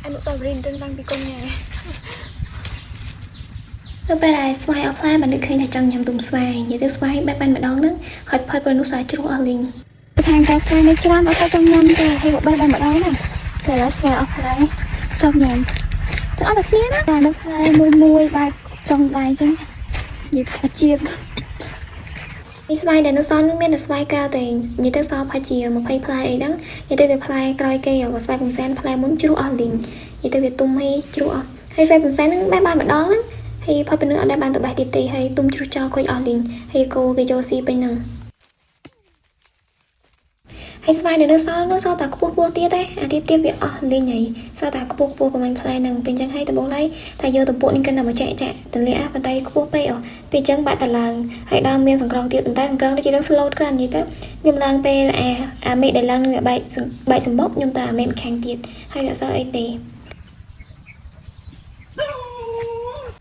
អនុស្សាវរីយ៍តាំងពីកូនញ៉ាទៅពេលដែលស្វាយអស់ផ្លែបាននឹកឃើញថាចង់ញ៉ាំទុំស្វាយនិយាយទៅស្វាយបែបបានម្ដងហ្នឹងហត់ផុតព្រោះនោះស្វាយជ្រុះអស់លីងខាងការស្វាយនៅច្រើនអត់ថាចង់ញ៉ាំទេហើយបបេះបានម្ដងហ្នឹងតែឡើយស្វាយអស់ផ្លែចង់ញ៉ាំទៅអត់តែគ្នាណាតែនៅផ្លែមួយបែបចង់ដៃអញ្ចឹងនិយាយថាជាតិនេះស្វាយដែលនៅសល់នោះមានតែស្វាយកៅតែនិយាយទៅសល់ផាច់ជា20ផ្លែអីហ្នឹងនិយាយទៅវាផ្លែក្រោយគេក៏ស្វាយពុំសែនផ្លែមុនជ្រុះអស់លីងនិយាយទៅវាទុំហើយជ្រុះអស់ហើយស្វាយពុំសែនហ្នឹងបែបបានម្ដងហ្នឹងហើយផុតពីនោះអត់ដែលបានទៅបេះទៀតទេហើយទុំជ្រុះចោលខូចអស់លីងហើយគោគេចូលស៊ីពេញហ្នឹងហើយស្វាយនៅសល់តែខ្ពស់ទៀតទេអាទៀតវាអស់លីងហើយសល់តែខ្ពស់ប្រហែលផ្លែហ្នឹងពេលអញ្ចឹងហើយដំបូងឡើយតែយកតំពក់នេះគិនតែមកចែកទម្លាក់ប៉ុន្តែខ្ពស់ពេកពេលអញ្ចឹងបាក់តឡើងហើយដល់មានសង្ក្រងទៀតប៉ុន្តែសង្ក្រងនេះជារឿង slow ក្រាន់និយាយទៅខ្ញុំឡើងពេលអាមេឃដែលឡើងនឹងវាបែកសម្បុកខ្ញុំទៅអាមេឃម្ខាងទៀតហើយវាអត់សល់អីទេ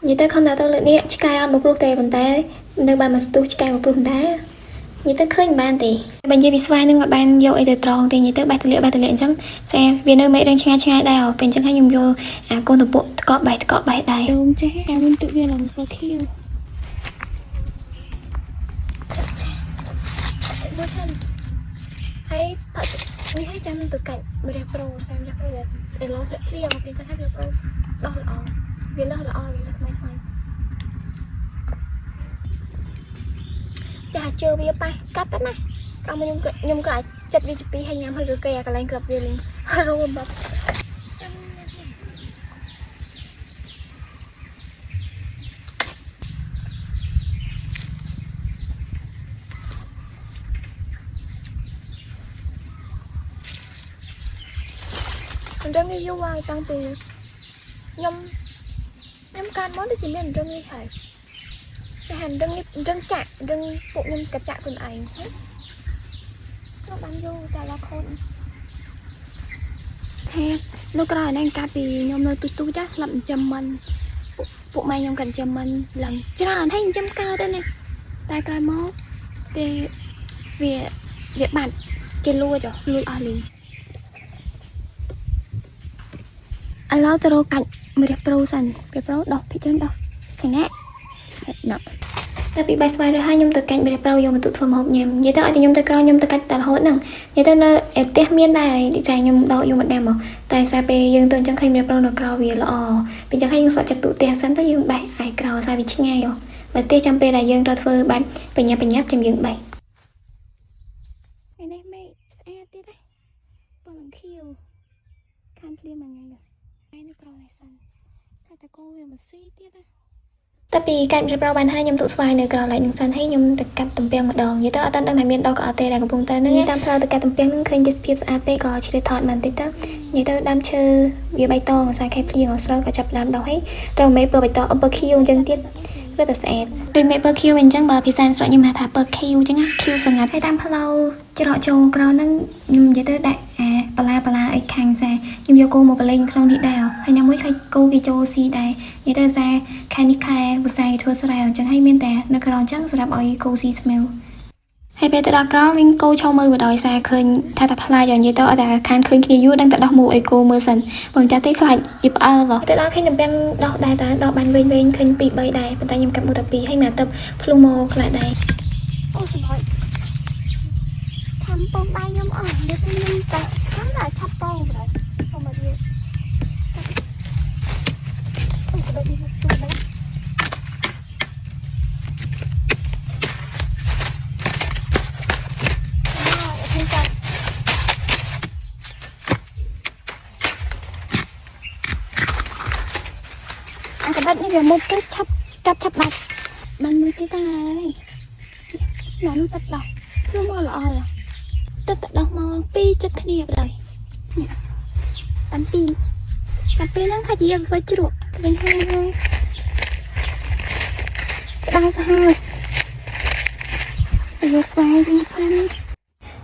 និយាយទៅខំដល់ទៅលើនេះឆ្កែអត់មកព្រោះទេប៉ុន្តែនៅបានមកស្ទុះឆ្កែមកព្រោះដែរនិយាយទៅឃើញបានទេបើនិយាយពីស្វាយនឹងអត់បានយកអីទៅត្រង់ទេនិយាយទៅបេះទម្លាក់អញ្ចឹងស្អាវានៅមេរឹងឆ្ងាយដែរពេលអញ្ចឹងហើយខ្ញុំយកអាកូនតំពក់ថ្កបបេះដែរដងចេះតែវិញទឹកវាឡើងពណ៌ខៀវបើសិនហើយអត់នេះឲ្យចាំនឹងទៅកាច់ម្រះប្រូតាមម្រះប្រូដែលឡោះលាក់ព្រៀងពេលអញ្ចឹងហើយម្រះប្រូដោះល្អវាលើសល្អវាលើសថ្មីចាជើវាប៉ះកាត់ទៅណាអមខ្ញុំក៏អាចចិត្តវាជាពីរហើយញ៉ាំហើយគឺគេអាកន្លែងក្របវាលេងរួមបាត់រឹងយូរហើយតាំងពីខ្ញុំកាត់មកដូចជាមានរឹងនេះហើយតែហានរឹងនេះរឹងចាក់រឹងពួកខ្ញុំកាត់ចាក់ខ្លួនឯងហ្នឹងនោះបានយូរតែឡាខូនហេតុនៅក្រៅហ្នឹងកាត់ពីខ្ញុំនៅទូចាស់ស្លាប់ចិញ្ចឹមមិនពួកម៉ែខ្ញុំកាត់ចិញ្ចឹមមិនឡើងច្រើនហើយចិញ្ចឹមកើតទៅនេះតែក្រោយមកពេលវាបាត់គេលួចអស់លីងឥឡូវទៅរកកាច់ម្រះប្រូសិនពេលប្រូដោះពីចឹងដោះខាងណាតែពីបាយស្វាយrồiហើយខ្ញុំទៅកាច់ម្រះប្រូយកមកទុកធ្វើម្ហូបញ៉ាំនិយាយទៅឲ្យតែខ្ញុំទៅក្រោយខ្ញុំទៅកាច់តែរហូតហ្នឹងនិយាយទៅនៅផ្ទះមានដែរដូចតែខ្ញុំដកយកមកដាំមកតែសារពេលយើងទៅអញ្ចឹងឃើញម្រះប្រូនៅក្រៅវាល្អពេលអញ្ចឹងហើយយើងសក់ចិត្តទូផ្ទះសិនទៅយើងបេះអាយក្រៅសារវាឆ្ងាយបើផ្ទះចាំពេលដែលយើងត្រូវធ្វើបាច់បញ្ញាចាំយើងបេះនេះមេឃស្អាតទៀតទេពងខៀវខានភ្លៀងមួយថ្ងៃហើយនៅក្រៅនេះសិនតែគោវាមកស៊ីទៀតណាតែពីកាច់ម្រះប្រូបានហើយខ្ញុំទុកស្វាយនៅក្រៅឡែកនឹងសិនហើយខ្ញុំទៅកាត់ទំពាំងម្ដងនិយាយទៅអត់ដឹងថាមានដកក៏អត់ទេដែលកំពុងទៅនឹងតាមផ្លូវទៅកាត់ទំពាំងនឹងឃើញទេសភាពស្អាតពេកក៏ឆ្លៀតថតបានតិចទៅនិយាយទៅដើមឈើវាបៃតងខ្សែខែភ្លៀងស្រូវក៏ចាប់ដើមដុះហើយត្រូវមេពើបៃតងអពើខៀវអញ្ចឹងទៀតវាតែស្អាតដូចមេពើខៀវអញ្ចឹងបើភាសាស្រុកខ្ញុំហៅថាពើខៀវអញ្ចឹងខៀវស្ងាត់ហើយតាមផ្លូវច្រកចូលក្រៅហ្នឹងខ្ញុំនិយាយទៅដាក់អាបលាអីខាងខ្សែខ្ញុំយកគោមកបលេងក្នុងនេះដែរហើយណាមួយឃើញគោគេចូលស៊ីដែរនិយាយទៅខ្សែខែនេះខែវិស័យធ្វើស្រែអញ្ចឹងហើយមានតែនៅក្រៅអញ្ចឹងសម្រាប់ឲ្យគោស៊ីស្មៅហើយពេលទៅដល់ក្រៅវិញគោឈោមើលបដ ாய் ខ្សែឃើញថាតែផ្លាច់និយាយទៅអត់តែខានឃើញគ្នាយូរដឹងតែដោះមូអីគោមើលសិនបើមិនចាស់ទេខ្លាចវាផ្អើលទៅដល់ឃើញតំពាំងដោះដែរតើដោះបានវិញឃើញ2 3ដែរប៉ុន្តែខ្ញុំកាត់មួយតែ2ហើយមកទឹកភ្លុងមកខ្លាចដែរអូសបយทำปมใบยมอ่อนเด็กยมแต่ทั้งหลายชับโตเลยสมัยนี้ต้องไปดีสุดเลยอันกระดับนี่เดี๋ยวมุกก็ชับดับมันมือที่ตายหนอนตัดหลอกเพื่อมาหล่อเลยទឹកដុះមកពីចិត្តគ្នាបណ្ដោយនេះតាំពីហ្នឹងថាជាយើងធ្វើជ្រក់វិញហើយដល់ទៅហើយយកស្វាយវិញសិន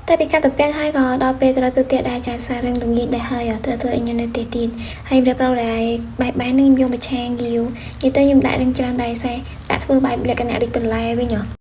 តែពីកាត់តំពាំងហើយក៏ដល់ពេលត្រូវទៅទៀតដែរចាសាររឿងល្ងាចដែរហើយត្រូវធ្វើអីញ៉ាំនៅទៀតហើយប្រាប់ដែរបែបនឹងខ្ញុំយកមកឆាងគីវនិយាយទៅខ្ញុំដាក់រឿងច្រើនដែរស្អែដាក់ធ្វើបែបលក្ខណៈដូចបន្លែវិញ